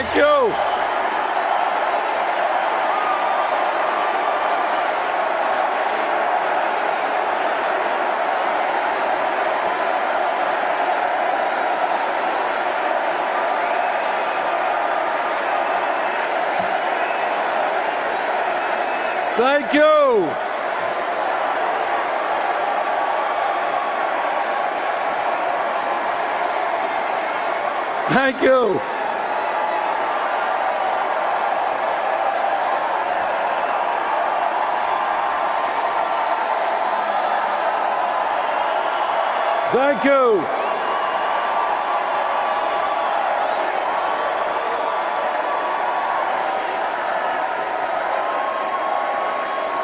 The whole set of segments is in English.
Thank you. Thank you. Thank you. Thank you.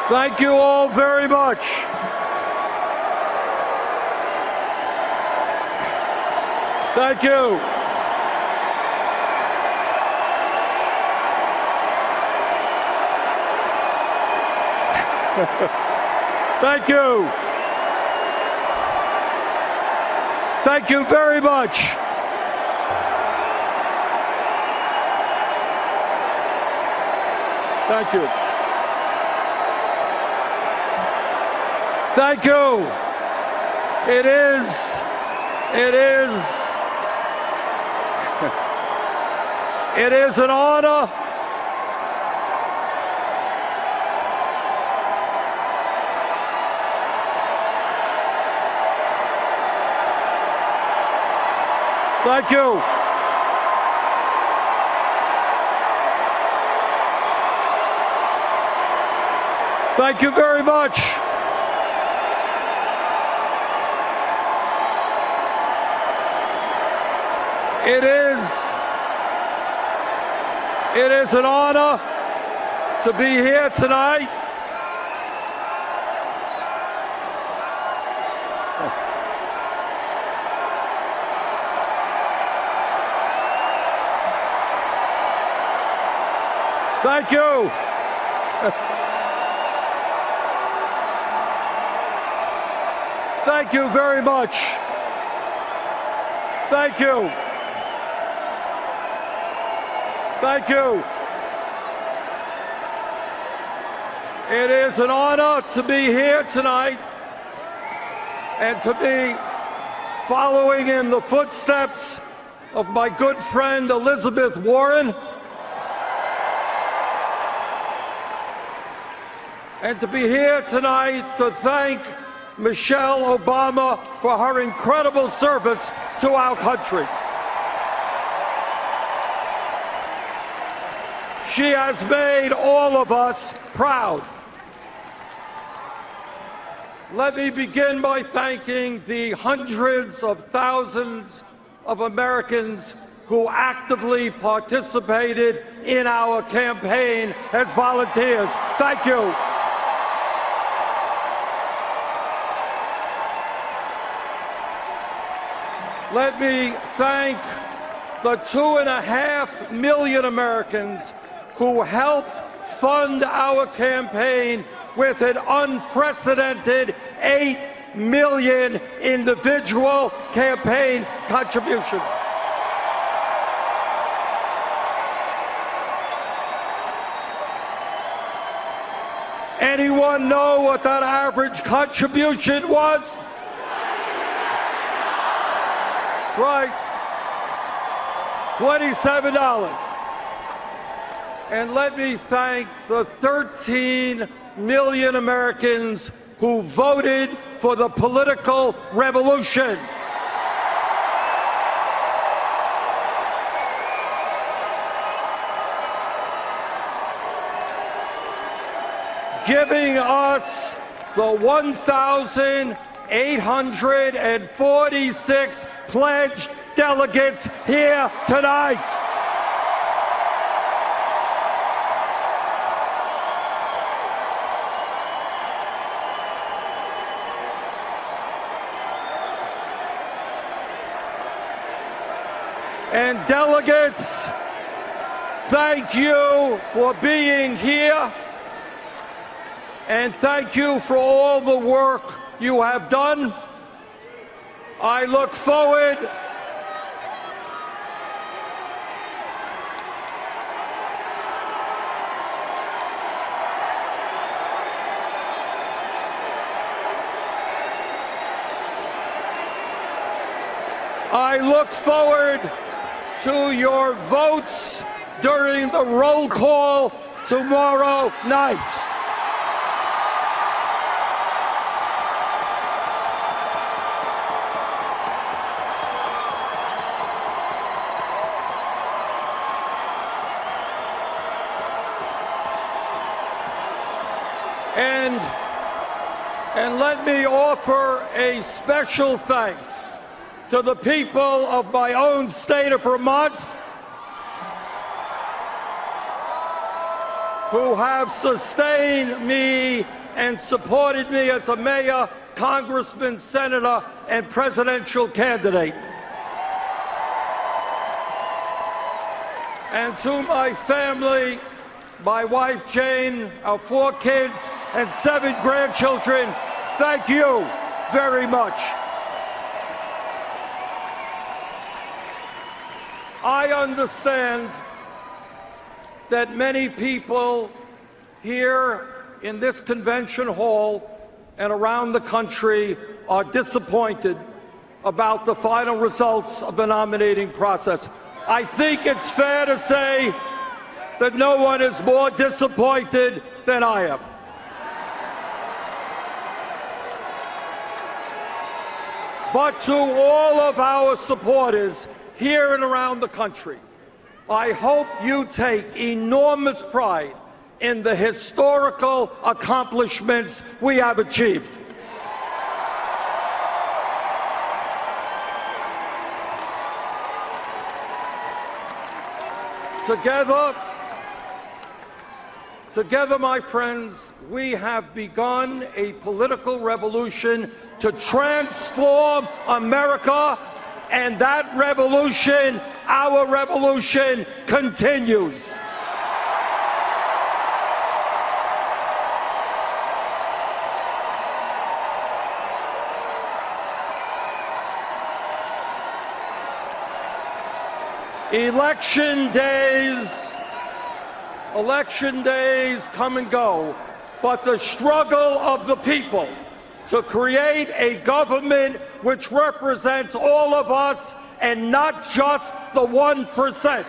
Thank you all very much. Thank you. Thank you. Thank you very much. Thank you. Thank you. It is an honor. Thank you. Thank you very much. It is an honor to be here tonight. Thank you. Thank you very much. Thank you. Thank you. It is an honor to be here tonight and to be following in the footsteps of my good friend Elizabeth Warren, and to be here tonight to thank Michelle Obama for her incredible service to our country. She has made all of us proud. Let me begin by thanking the hundreds of thousands of Americans who actively participated in our campaign as volunteers. Thank you. Let me thank the 2.5 million Americans who helped fund our campaign with an unprecedented 8 million individual campaign contributions. Anyone know what that average contribution was? Right, $27. And let me thank the 13 million Americans who voted for the political revolution. Giving us the 1,846 pledged delegates here tonight. And delegates, thank you for being here, and thank you for all the work you have done. I look forward I look forward to your votes during the roll call tomorrow night. And let me offer a special thanks to the people of my own state of Vermont who have sustained me and supported me as a mayor, congressman, senator, and presidential candidate. And to my family, my wife Jane, our 4 kids, and 7 grandchildren, thank you very much. I understand that many people here in this convention hall and around the country are disappointed about the final results of the nominating process. I think it's fair to say that no one is more disappointed than I am. But to all of our supporters here and around the country, I hope you take enormous pride in the historical accomplishments we have achieved. Together, my friends, we have begun a political revolution to transform America, and that revolution, our revolution, continues. Election days come and go, but the struggle of the people to create a government which represents all of us and not just the 1%.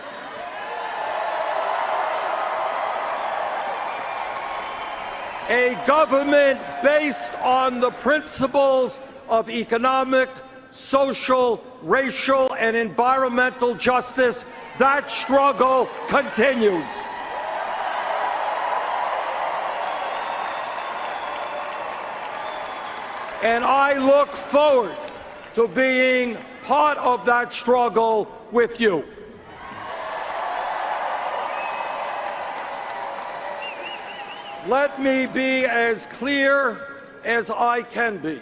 A government based on the principles of economic, social, racial, and environmental justice, that struggle continues. And I look forward to being part of that struggle with you. Let me be as clear as I can be.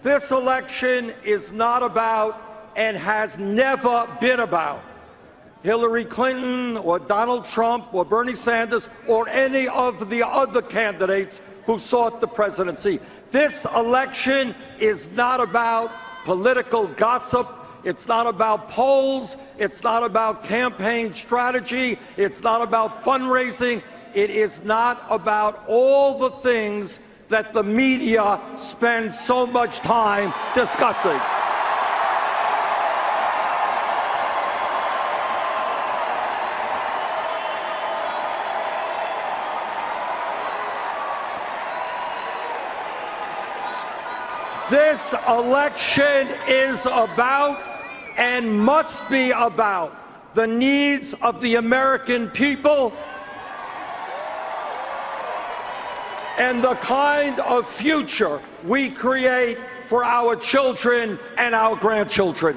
This election is not about, and has never been about, Hillary Clinton or Donald Trump or Bernie Sanders or any of the other candidates who sought the presidency. This election is not about political gossip. It's not about polls. It's not about campaign strategy. It's not about fundraising. It is not about all the things that the media spends so much time discussing. This election is about and must be about the needs of the American people and the kind of future we create for our children and our grandchildren.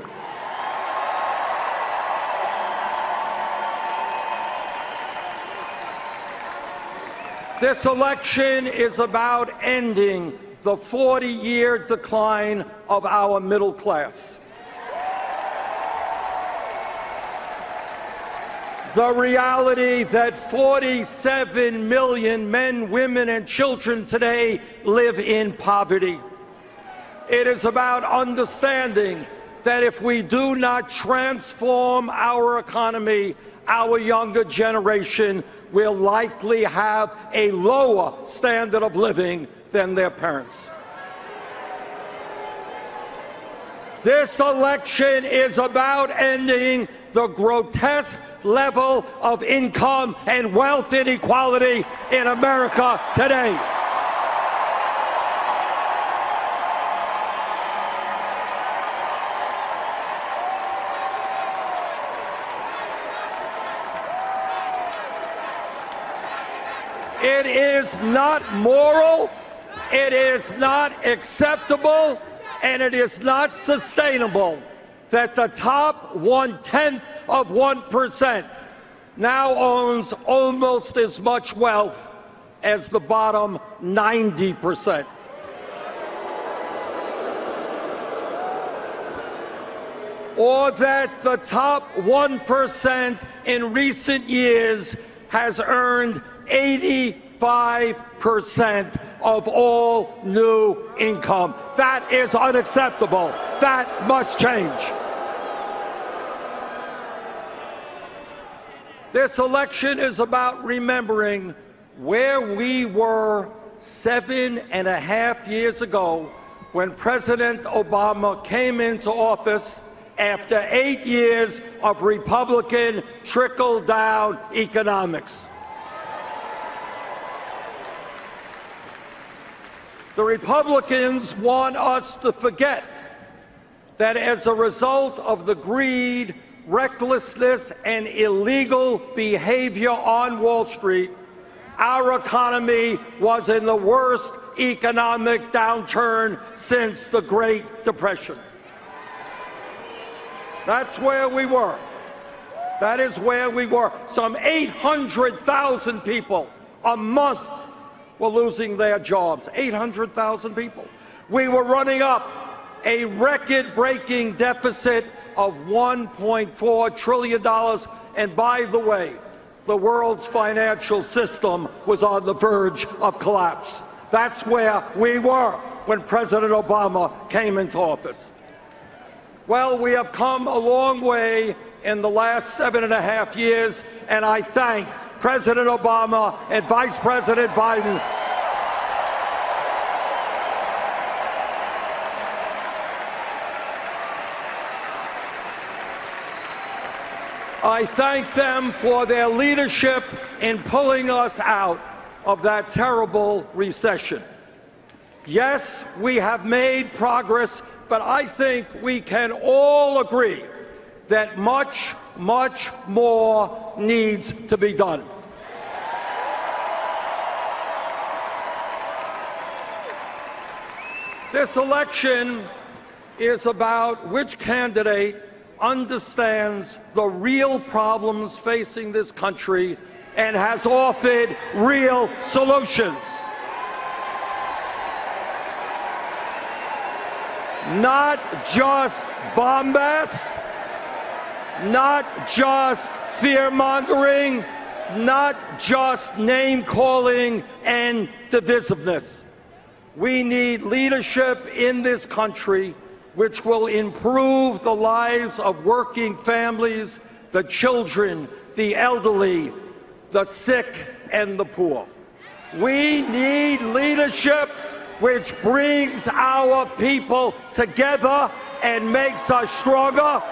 This election is about ending the 40-year decline of our middle class. The reality that 47 million men, women, and children today live in poverty. It is about understanding that if we do not transform our economy, our younger generation will likely have a lower standard of living than their parents. This election is about ending the grotesque level of income and wealth inequality in America today. It is not moral, it is not acceptable, and it is not sustainable that the top 0.1% now owns almost as much wealth as the bottom 90%. Or that the top 1% in recent years has earned 85% of all new income. That is unacceptable. That must change. This election is about remembering where we were 7.5 years ago when President Obama came into office after 8 years of Republican trickle-down economics. The Republicans want us to forget that as a result of the greed, recklessness, and illegal behavior on Wall Street, our economy was in the worst economic downturn since the Great Depression. That's where we were. That is where we were. Some 800,000 people a month were losing their jobs. 800,000 people. We were running up a record-breaking deficit of $1.4 trillion. And by the way, the world's financial system was on the verge of collapse. That's where we were when President Obama came into office. Well, we have come a long way in the last 7.5 years, and I thank President Obama and Vice President Biden. I thank them for their leadership in pulling us out of that terrible recession. Yes, we have made progress, but I think we can all agree that much, much more needs to be done. This election is about which candidate understands the real problems facing this country and has offered real solutions. Not just bombast, not just fear-mongering, not just name-calling and divisiveness. We need leadership in this country which will improve the lives of working families, the children, the elderly, the sick, and the poor. We need leadership which brings our people together and makes us stronger.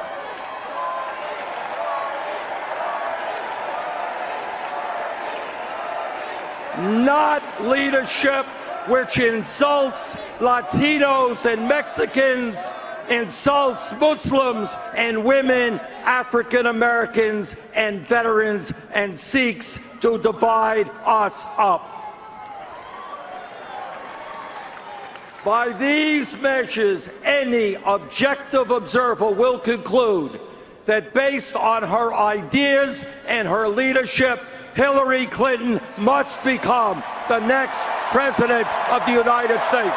Not leadership which insults Latinos and Mexicans, insults Muslims and women, African Americans and veterans, and seeks to divide us up. By these measures, any objective observer will conclude that based on her ideas and her leadership, Hillary Clinton must become the next President of the United States.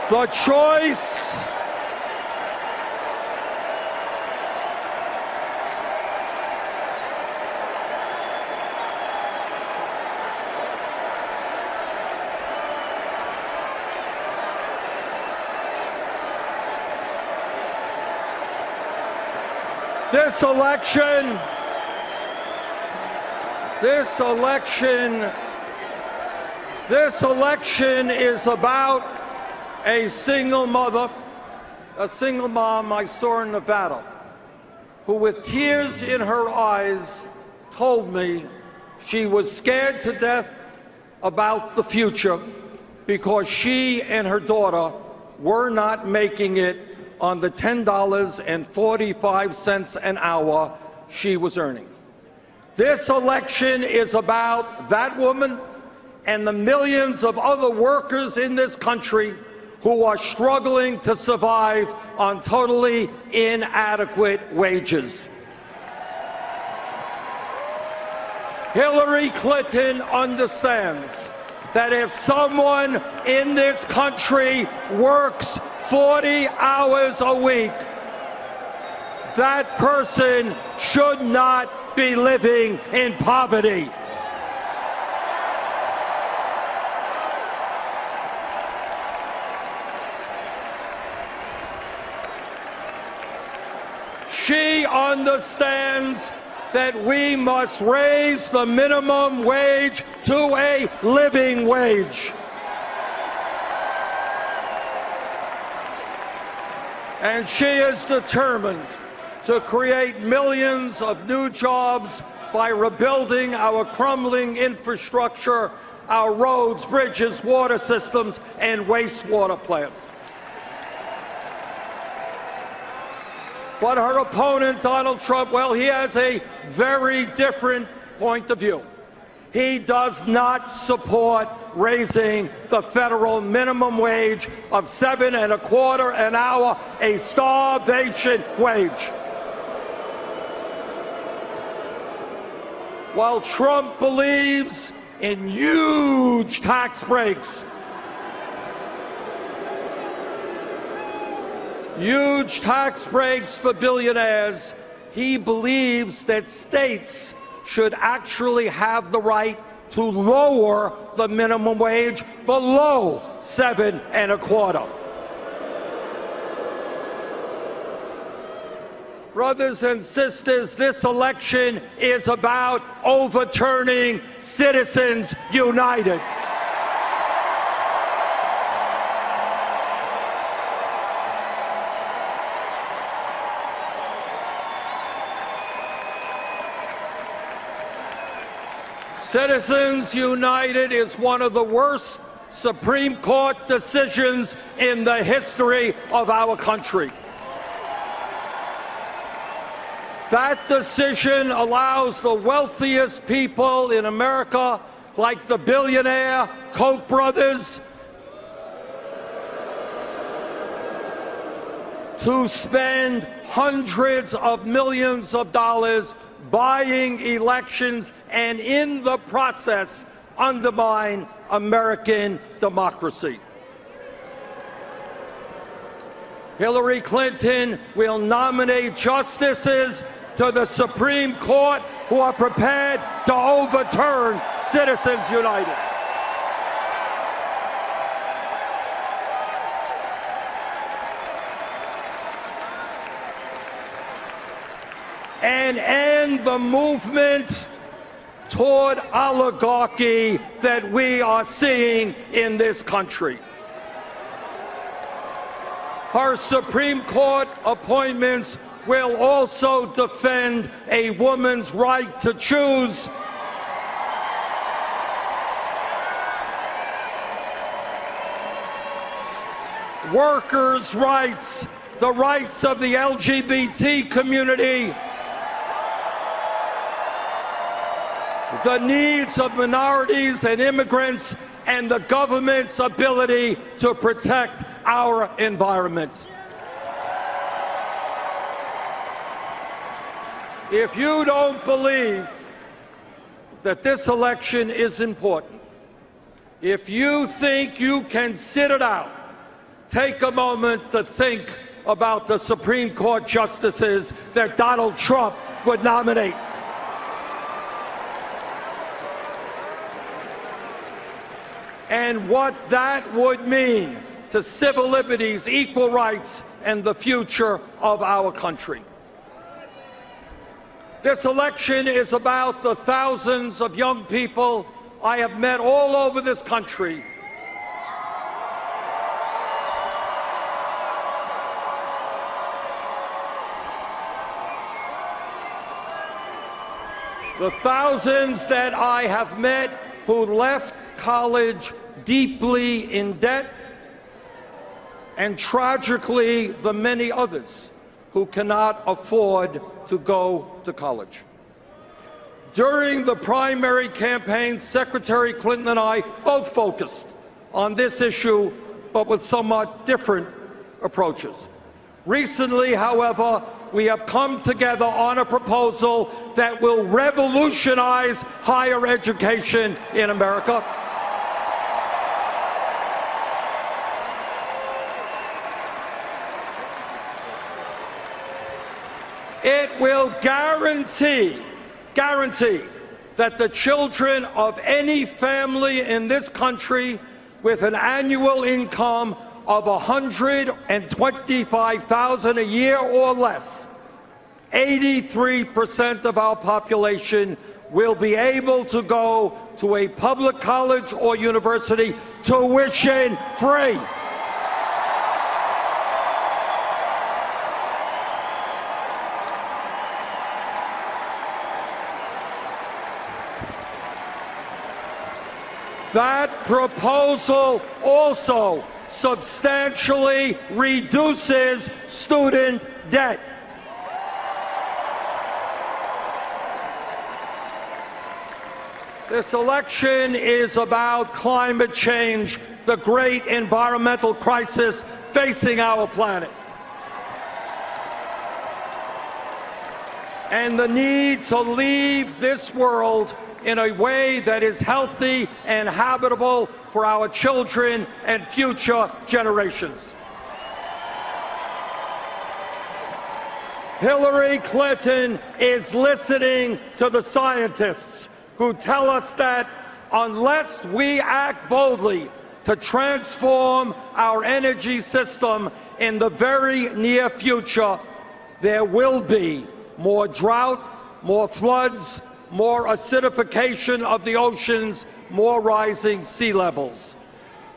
The choice This election is about a single mother, a single mom I saw in Nevada, who with tears in her eyes told me she was scared to death about the future because she and her daughter were not making it on the $10.45 an hour she was earning. This election is about that woman and the millions of other workers in this country who are struggling to survive on totally inadequate wages. Hillary Clinton understands that if someone in this country works 40 hours a week, that person should not be living in poverty. She understands that we must raise the minimum wage to a living wage. And she is determined to create millions of new jobs by rebuilding our crumbling infrastructure, our roads, bridges, water systems, and wastewater plants. But her opponent, Donald Trump, well, he has a very different point of view. He does not support raising the federal minimum wage of $7.25 an hour, a starvation wage. While Trump believes in huge tax breaks, for billionaires, he believes that states should actually have the right to lower the minimum wage below $7.25. Brothers and sisters, this election is about overturning Citizens United. Citizens United is one of the worst Supreme Court decisions in the history of our country. That decision allows the wealthiest people in America, like the billionaire Koch brothers, to spend hundreds of millions of dollars buying elections and in the process undermine American democracy. Hillary Clinton will nominate justices to the Supreme Court who are prepared to overturn Citizens United. And end the movement toward oligarchy that we are seeing in this country. Her Supreme Court appointments will also defend a woman's right to choose, workers' rights, the rights of the LGBT community, the needs of minorities and immigrants, and the government's ability to protect our environment. If you don't believe that this election is important, if you think you can sit it out, take a moment to think about the Supreme Court justices that Donald Trump would nominate. And what that would mean to civil liberties, equal rights, and the future of our country. This election is about the thousands of young people I have met all over this country the thousands that I have met who left college deeply in debt, and tragically the many others who cannot afford to go to college. During the primary campaign, Secretary Clinton and I both focused on this issue, but with somewhat different approaches. Recently, however, we have come together on a proposal that will revolutionize higher education in America. It will guarantee that the children of any family in this country with an annual income of $125,000 a year or less, 83% of our population will be able to go to a public college or university tuition free. That proposal also substantially reduces student debt. This election is about climate change, the great environmental crisis facing our planet, and the need to leave this world in a way that is healthy and habitable for our children and future generations. Hillary Clinton is listening to the scientists who tell us that unless we act boldly to transform our energy system in the very near future, there will be more drought, more floods, more acidification of the oceans, more rising sea levels.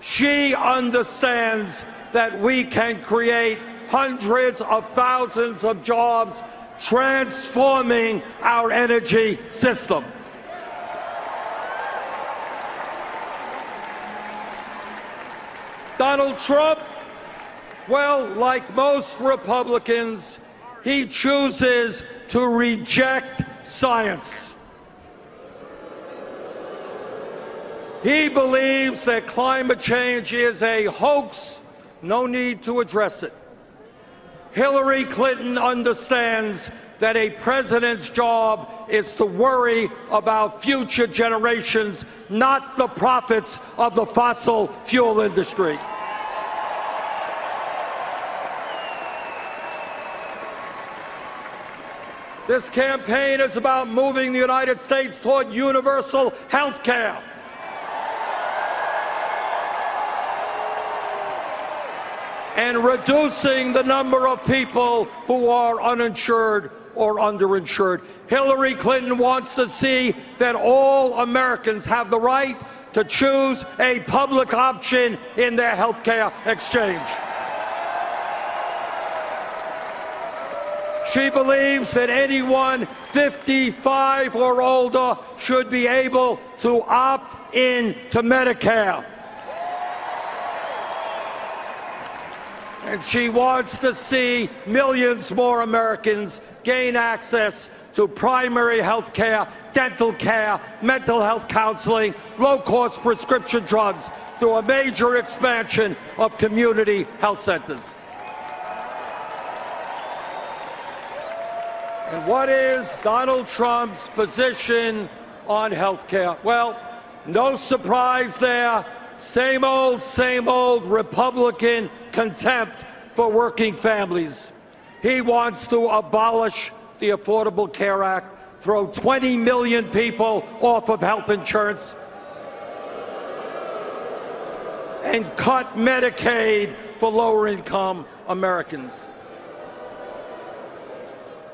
She understands that we can create hundreds of thousands of jobs transforming our energy system. Donald Trump, well, like most Republicans, he chooses to reject science. He believes that climate change is a hoax, no need to address it. Hillary Clinton understands that a president's job is to worry about future generations, not the profits of the fossil fuel industry. This campaign is about moving the United States toward universal health care. And reducing the number of people who are uninsured or underinsured. Hillary Clinton wants to see that all Americans have the right to choose a public option in their health care exchange. She believes that anyone 55 or older should be able to opt in to Medicare. And she wants to see millions more Americans gain access to primary health care, dental care, mental health counseling, low-cost prescription drugs through a major expansion of community health centers. And what is Donald Trump's position on health care? Well, no surprise there. Same old Republican contempt for working families. He wants to abolish the Affordable Care Act, throw 20 million people off of health insurance, and cut Medicaid for lower-income Americans.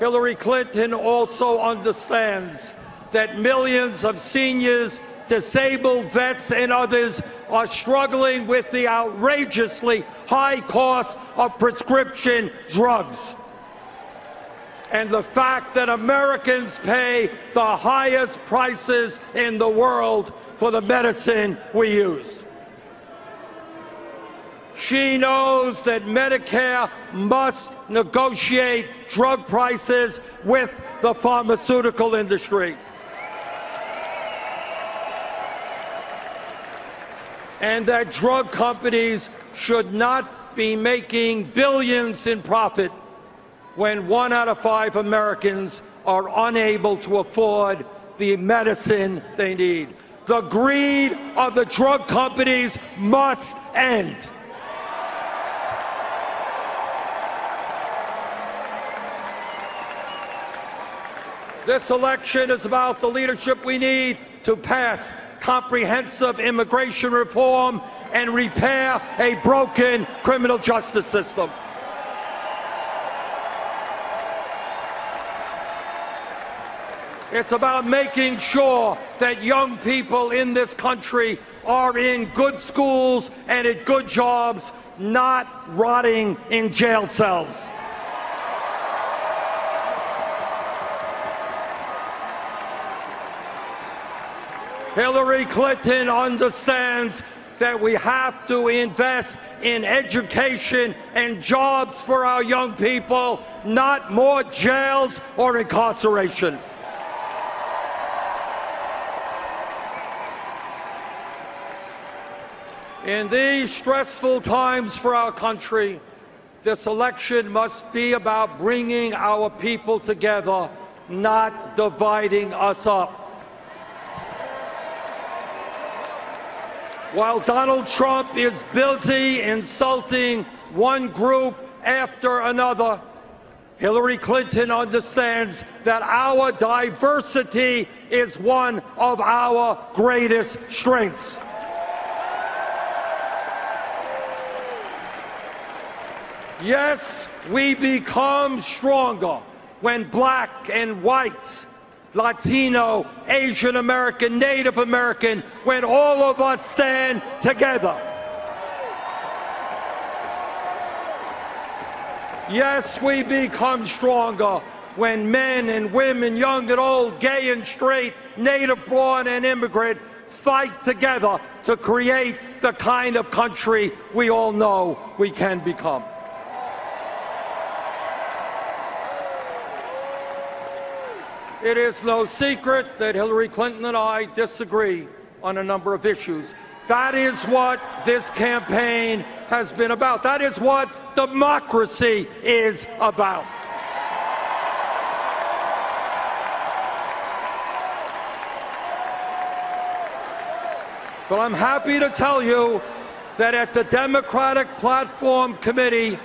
Hillary Clinton also understands that millions of seniors, disabled vets, and others are struggling with the outrageously high cost of prescription drugs, and the fact that Americans pay the highest prices in the world for the medicine we use. She knows that Medicare must negotiate drug prices with the pharmaceutical industry, and that drug companies should not be making billions in profit when 1 out of 5 Americans are unable to afford the medicine they need. The greed of the drug companies must end. This election is about the leadership we need to pass comprehensive immigration reform and repair a broken criminal justice system. It's about making sure that young people in this country are in good schools and at good jobs, not rotting in jail cells. Hillary Clinton understands that we have to invest in education and jobs for our young people, not more jails or incarceration. In these stressful times for our country, this election must be about bringing our people together, not dividing us up. While Donald Trump is busy insulting one group after another, Hillary Clinton understands that our diversity is one of our greatest strengths. Yes, we become stronger when black and whites, Latino, Asian American, Native American, when all of us stand together. Yes, we become stronger when men and women, young and old, gay and straight, native-born and immigrant, fight together to create the kind of country we all know we can become. It is no secret that Hillary Clinton and I disagree on a number of issues. That is what this campaign has been about. That is what democracy is about. But I'm happy to tell you that at the Democratic Platform Committee,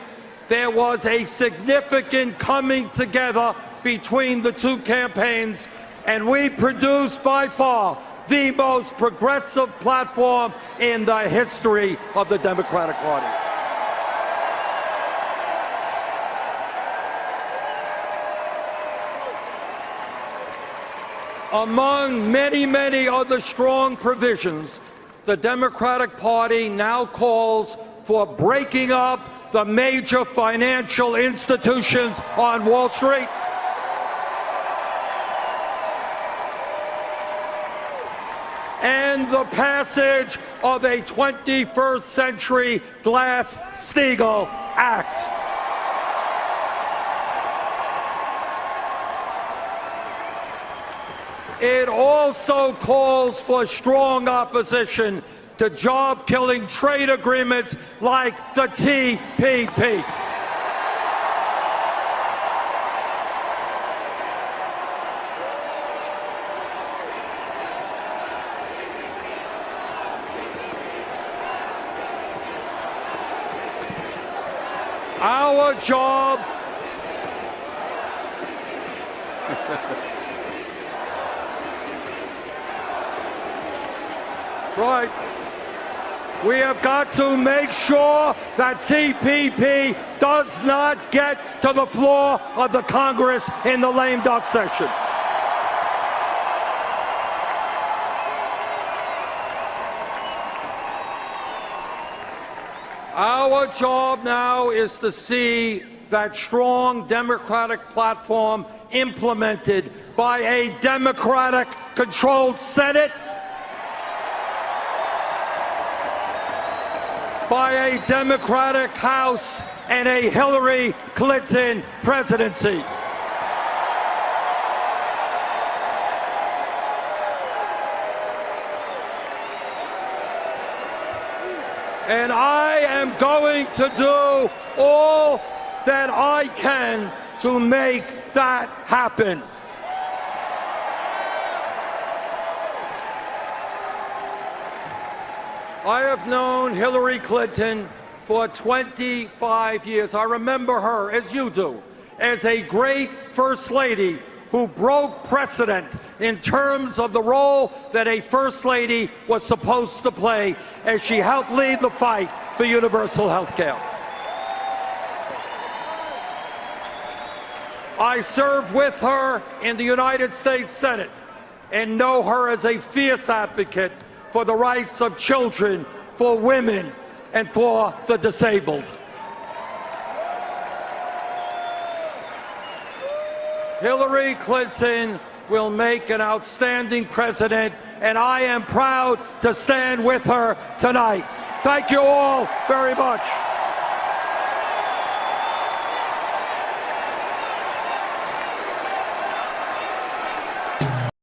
there was a significant coming together between the two campaigns, and we produced by far the most progressive platform in the history of the Democratic Party. Among many, many other strong provisions, the Democratic Party now calls for breaking up the major financial institutions on Wall Street, and the passage of a 21st Century Glass-Steagall Act. It also calls for strong opposition to job-killing trade agreements like the TPP. Our job right. We have got to make sure that TPP does not get to the floor of the Congress in the lame duck session. Our job now is to see that strong Democratic platform implemented by a Democratic-controlled Senate, by a Democratic House, and a Hillary Clinton presidency. And I am going to do all that I can to make that happen. I have known Hillary Clinton for 25 years. I remember her, as you do, as a great First Lady who broke precedent in terms of the role that a First Lady was supposed to play as she helped lead the fight for universal health care. I served with her in the United States Senate and know her as a fierce advocate for the rights of children, for women, and for the disabled. Hillary Clinton will make an outstanding president, and I am proud to stand with her tonight. Thank you all very much.